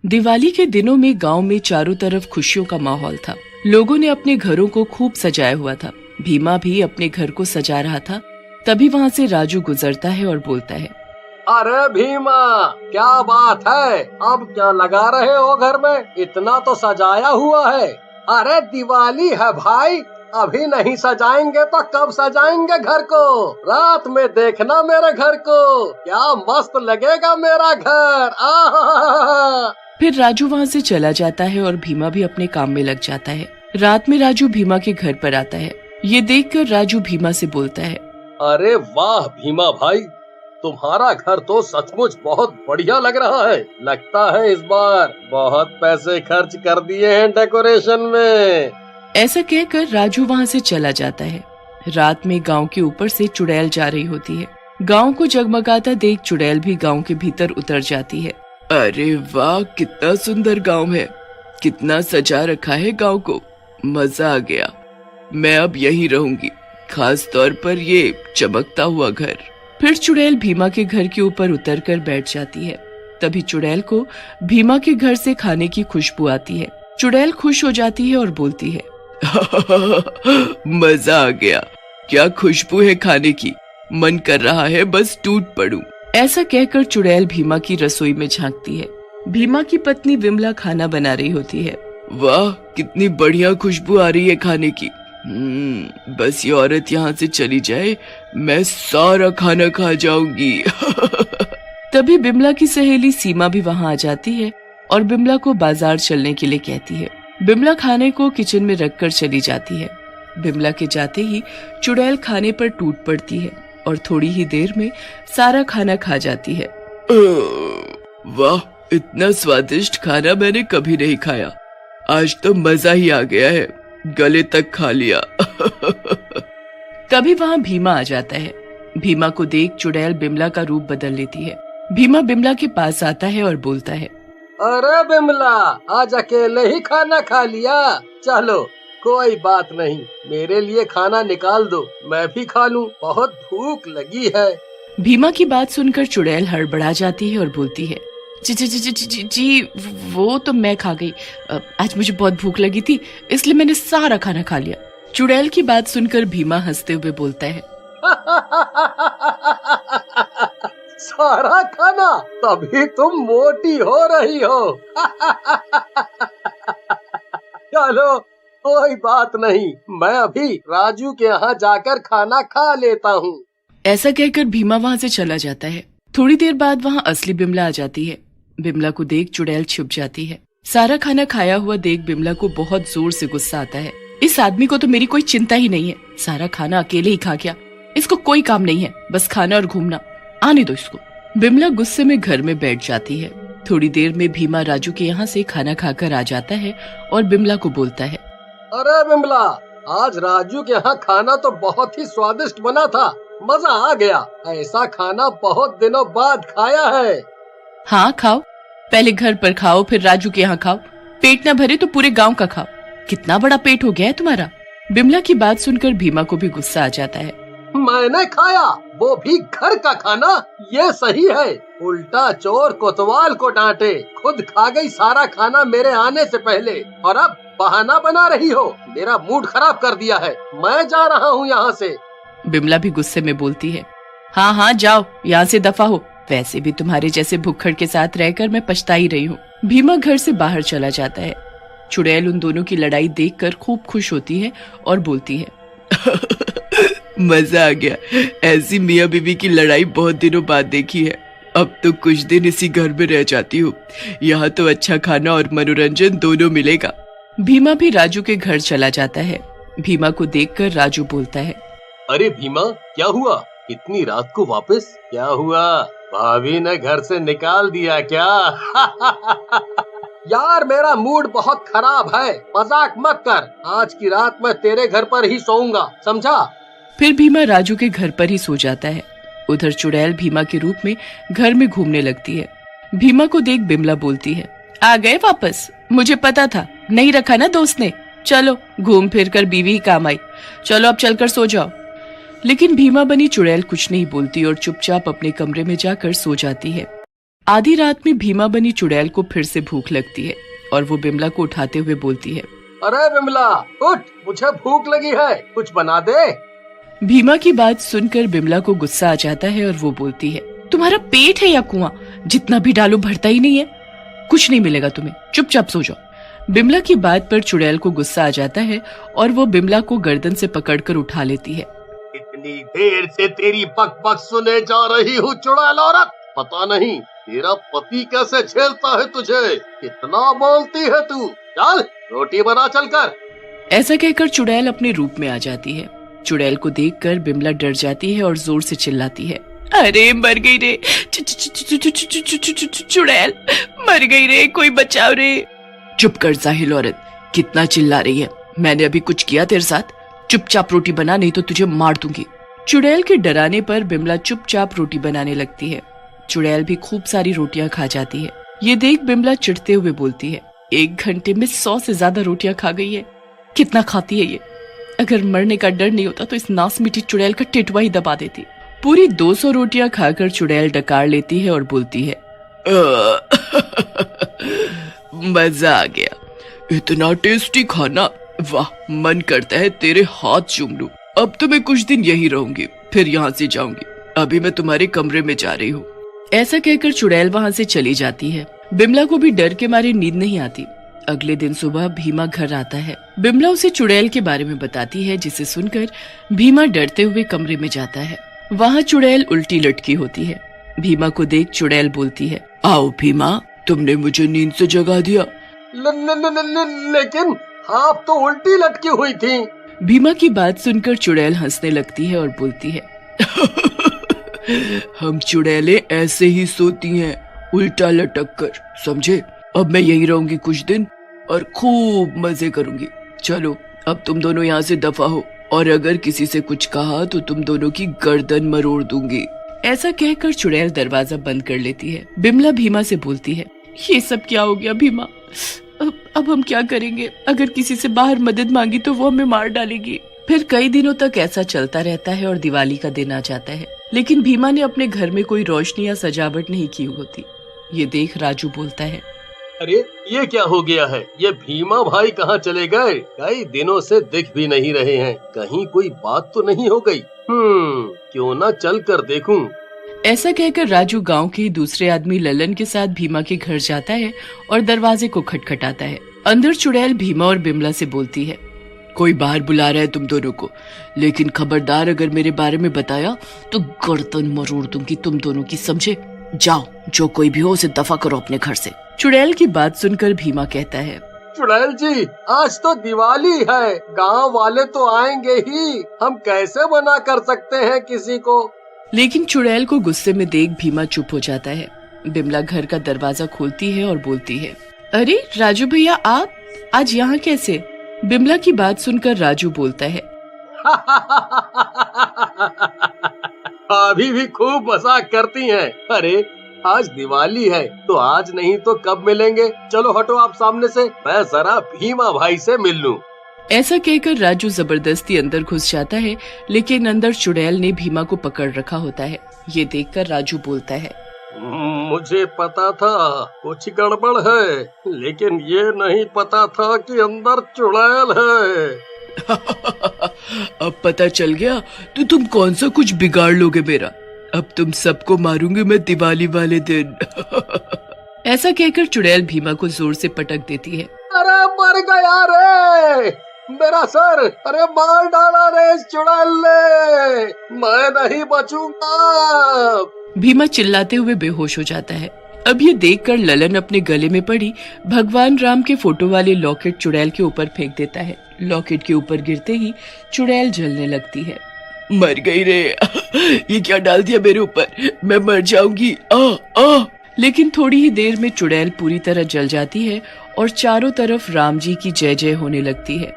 दिवाली के दिनों में गांव में चारों तरफ खुशियों का माहौल था। लोगों ने अपने घरों को खूब सजाया हुआ था। भीमा भी अपने घर को सजा रहा था। तभी वहाँ से राजू गुजरता है और बोलता है, अरे भीमा, क्या बात है? अब क्या लगा रहे हो घर में? इतना तो सजाया हुआ है। अरे दिवाली है भाई, अभी नहीं सजाएंगे तो कब सजाएंगे घर को? रात में देखना मेरे घर को, क्या मस्त लगेगा मेरा घर। आहा। फिर राजू वहाँ से चला जाता है और भीमा भी अपने काम में लग जाता है। रात में राजू भीमा के घर पर आता है। ये देखकर राजू भीमा से बोलता है, अरे वाह भीमा भाई, तुम्हारा घर तो सचमुच बहुत बढ़िया लग रहा है। लगता है इस बार बहुत पैसे खर्च कर दिए हैं डेकोरेशन में। ऐसा कहकर राजू वहाँ से चला जाता है। रात में गांव के ऊपर से चुड़ैल जा रही होती है। गांव को जगमगाता देख चुड़ैल भी गांव के भीतर उतर जाती है। अरे वाह, कितना सुंदर गांव है, कितना सजा रखा है गांव को, मजा आ गया। मैं अब यहीं रहूंगी, खास तौर पर ये चमकता हुआ घर। फिर चुड़ैल भीमा के घर के ऊपर उतरकर बैठ जाती है। तभी चुड़ैल को भीमा के घर से खाने की खुशबू आती है। चुड़ैल खुश हो जाती है और बोलती है, मजा आ गया, क्या खुशबू है खाने की, मन कर रहा है बस टूट पड़ूं। ऐसा कहकर चुड़ैल भीमा की रसोई में झांकती है। भीमा की पत्नी विमला खाना बना रही होती है। वाह, कितनी बढ़िया खुशबू आ रही है खाने की। बस ये औरत यहाँ से चली जाए, मैं सारा खाना खा जाऊंगी। तभी बिमला की सहेली सीमा भी वहाँ आ जाती है और बिमला को बाजार चलने के लिए कहती है। बिमला खाने को किचन में रखकर चली जाती है। बिमला के जाते ही चुड़ैल खाने पर टूट पड़ती है और थोड़ी ही देर में सारा खाना खा जाती है। वाह, इतना स्वादिष्ट खाना मैंने कभी नहीं खाया, आज तो मजा ही आ गया है, गले तक खा लिया। तभी वहाँ भीमा आ जाता है। भीमा को देख चुड़ैल बिमला का रूप बदल लेती है। भीमा बिमला के पास आता है और बोलता है, अरे बिमला, आज अकेले ही खाना खा लिया? चलो कोई बात नहीं, मेरे लिए खाना निकाल दो, मैं भी खा लूं, बहुत भूख लगी है। भीमा की बात सुनकर चुड़ैल हड़बड़ा जाती है और बोलती है, जी जी जी जी जी जी, वो तो मैं खा गई, आज मुझे बहुत भूख लगी थी इसलिए मैंने सारा खाना खा लिया। चुड़ैल की बात सुनकर भीमा हंसते हुए बोलता है, सारा खाना, तभी तुम मोटी हो रही हो। चलो कोई बात नहीं, मैं अभी राजू के यहाँ जाकर खाना खा लेता हूँ। ऐसा कहकर भीमा वहाँ से चला जाता है। थोड़ी देर बाद वहाँ असली बिमला आ जाती है। बिमला को देख चुड़ैल छुप जाती है। सारा खाना खाया हुआ देख बिमला को बहुत जोर से गुस्सा आता है। इस आदमी को तो मेरी कोई चिंता ही नहीं है, सारा खाना अकेले ही खा गया, इसको कोई काम नहीं है, बस खाना और घूमना, आने दो इसको। बिमला गुस्से में घर में बैठ जाती है। थोड़ी देर में भीमा राजू के यहाँ से खाना खाकर आ जाता है और बिमला को बोलता है, अरे बिमला, आज राजू के यहाँ खाना तो बहुत ही स्वादिष्ट बना था, मजा आ गया, ऐसा खाना बहुत दिनों बाद खाया है। हाँ खाओ, पहले घर पर खाओ फिर राजू के यहाँ खाओ, पेट न भरे तो पूरे गांव का खाओ, कितना बड़ा पेट हो गया है तुम्हारा। बिमला की बात सुनकर भीमा को भी गुस्सा आ जाता है। मैंने खाया, वो भी घर का खाना, ये सही है? उल्टा चोर कोतवाल को डांटे, खुद खा गई सारा खाना मेरे आने से पहले, और अब बहाना बना रही हो, मेरा मूड खराब कर दिया है, मैं जा रहा हूँ यहाँ से। बिमला भी गुस्से में बोलती है, हाँ हाँ जाओ, यहाँ से दफा हो, वैसे भी तुम्हारे जैसे भुक्खड़ के साथ रहकर मैं पछता ही रही हूँ। भीमा घर से बाहर चला जाता है। चुड़ैल उन दोनों की लड़ाई देखकर खूब खुश होती है और बोलती है, मजा आ गया, ऐसी मियाँ बीवी की लड़ाई बहुत दिनों बाद देखी है, अब तो कुछ दिन इसी घर में रह जाती हूँ, यहाँ तो अच्छा खाना और मनोरंजन दोनों मिलेगा। भीमा भी राजू के घर चला जाता है। भीमा को देखकर राजू बोलता है, अरे भीमा, क्या हुआ इतनी रात को वापस? क्या हुआ, भाभी ने घर से निकाल दिया क्या? यार मेरा मूड बहुत खराब है, मजाक मत कर, आज की रात मैं तेरे घर पर ही सोऊंगा, समझा? फिर भीमा राजू के घर पर ही सो जाता है। उधर चुड़ैल भीमा के रूप में घर में घूमने लगती है। भीमा को देख बिमला बोलती है, आ गए वापस, मुझे पता था, नहीं रखा ना दोस्त ने, चलो घूम फिर कर बीवी ही काम आई, चलो अब चलकर सो जाओ। लेकिन भीमा बनी चुड़ैल कुछ नहीं बोलती और चुपचाप अपने कमरे में जाकर सो जाती है। आधी रात में भीमा बनी चुड़ैल को फिर से भूख लगती है और वो बिमला को उठाते हुए बोलती है, अरे बिमला उठ, मुझे भूख लगी है, कुछ बना दे। भीमा की बात सुनकर बिमला को गुस्सा आ जाता है और वो बोलती है, तुम्हारा पेट है या कुआं? जितना भी डालो भरता ही नहीं है, कुछ नहीं मिलेगा तुम्हें, चुपचाप सो जाओ। बिमला की बात पर चुड़ैल को गुस्सा आ जाता है और वो बिमला को गर्दन से पकड़कर उठा लेती है। इतनी देर से तेरी बक बक सुने जा रही हूँ चुड़ैल औरत, पता नहीं तेरा पति कैसे झेलता है तुझे, कितना बोलती है तू, चल रोटी बना चलकर। ऐसा कहकर चुड़ैल अपने रूप में आ जाती है। चुड़ैल को देखकर बिमला डर जाती है और जोर से चिल्लाती है, अरे मर गई रे, चुड़ैल मर गई रे, कोई बचाओ रे। चुप कर जाहिल औरत, कितना चिल्ला रही है, मैंने अभी कुछ किया तेरे साथ? चुपचाप रोटी बना नहीं तो तुझे मार दूंगी। चुड़ैल के डराने पर बिमला चुपचाप रोटी बनाने लगती है। चुड़ैल भी खूब सारी रोटियां खा जाती है। ये देख बिमला चिढ़ते हुए बोलती है, 1 घंटे में 100 से ज्यादा रोटियां खा गई है, कितना खाती है ये? अगर मरने का डर नहीं होता तो इस नास मीठी चुड़ैल का टिटवा ही दबा देती। पूरी 200 रोटियां खाकर चुड़ैल डकार लेती है और बोलती है, मजा आ गया, इतना टेस्टी खाना, वाह, मन करता है तेरे हाथ चूम लूं। अब तो मैं कुछ दिन यही रहूंगी, फिर यहाँ से जाऊंगी, अभी मैं तुम्हारे कमरे में जा रही हूँ। ऐसा कहकर चुड़ैल वहाँ से चली जाती है। बिमला को भी डर के मारे नींद नहीं आती। अगले दिन सुबह भीमा घर आता है। बिमला उसे चुड़ैल के बारे में बताती है, जिसे सुनकर भीमा डरते हुए कमरे में जाता है। वहाँ चुड़ैल उल्टी लटकी होती है। भीमा को देख चुड़ैल बोलती है, आओ भीमा, तुमने मुझे नींद से जगा दिया। लेकिन आप तो उल्टी लटकी हुई थी। भीमा की बात सुनकर चुड़ैल हंसने लगती है और बोलती है, हम चुड़ैलें ऐसे ही सोती हैं, उल्टा लटक कर, समझे? अब मैं यही रहूंगी कुछ दिन और खूब मजे करूंगी। चलो अब तुम दोनों यहाँ से दफा हो, और अगर किसी से कुछ कहा तो तुम दोनों की गर्दन मरोड़ दूंगी। ऐसा कहकर चुड़ैल दरवाजा बंद कर लेती है। बिमला भीमा से बोलती है, ये सब क्या हो गया भीमा? अब हम क्या करेंगे? अगर किसी से बाहर मदद मांगी तो वो हमें मार डालेगी। फिर कई दिनों तक ऐसा चलता रहता है और दिवाली का दिन आ जाता है, लेकिन भीमा ने अपने घर में कोई रोशनी या सजावट नहीं की होती। ये देख राजू बोलता है, अरे ये क्या हो गया है? ये भीमा भाई कहाँ चले गए? कई दिनों से दिख भी नहीं रहे हैं, कहीं कोई बात तो नहीं हो गई? क्यों ना चल कर देखूं। ऐसा कहकर राजू गांव के दूसरे आदमी ललन के साथ भीमा के घर जाता है और दरवाजे को खटखटाता है। अंदर चुड़ैल भीमा और बिमला से बोलती है, कोई बाहर बुला रहा है तुम दोनों को, लेकिन खबरदार अगर मेरे बारे में बताया तो गर्दन मरोड़ दूंगी तुम दोनों की, समझे? जाओ, जो कोई भी हो उसे दफा करो अपने घर से। चुड़ैल की बात सुनकर भीमा कहता है, चुड़ैल जी, आज तो दिवाली है, गांव वाले तो आएंगे ही, हम कैसे मना कर सकते हैं किसी को? लेकिन चुड़ैल को गुस्से में देख भीमा चुप हो जाता है। बिमला घर का दरवाजा खोलती है और बोलती है, अरे राजू भैया, आप आज यहाँ कैसे? बिमला की बात सुनकर राजू बोलता है, अभी भी खूब मजाक करती हैं। अरे आज दिवाली है तो आज नहीं तो कब मिलेंगे? चलो हटो आप सामने से, मैं जरा भीमा भाई से मिल लूं। ऐसा कहकर राजू जबरदस्ती अंदर घुस जाता है, लेकिन अंदर चुड़ैल ने भीमा को पकड़ रखा होता है। ये देखकर राजू बोलता है, मुझे पता था कुछ गड़बड़ है, लेकिन ये नहीं पता था कि अंदर चुड़ैल है। अब पता चल गया तो तुम कौन सा कुछ बिगाड़ लोगे मेरा? अब तुम सबको मारूंगी मैं दिवाली वाले दिन। ऐसा कहकर चुड़ैल भीमा को जोर से पटक देती है। अरे मर गया रे मेरा सर, अरे मार डाला रे इस चुड़ैल ने, मैं नहीं बचूंगा। भीमा चिल्लाते हुए बेहोश हो जाता है। अब ये देखकर ललन अपने गले में पड़ी भगवान राम के फोटो वाली लॉकेट चुड़ैल के ऊपर फेंक देता है। लॉकेट के ऊपर गिरते ही चुड़ैल जलने लगती है। मर गई रे, ये क्या डाल दिया मेरे ऊपर, मैं मर जाऊंगी। लेकिन थोड़ी ही देर में चुड़ैल पूरी तरह जल जाती है और चारों तरफ राम जी की जय जय होने लगती है।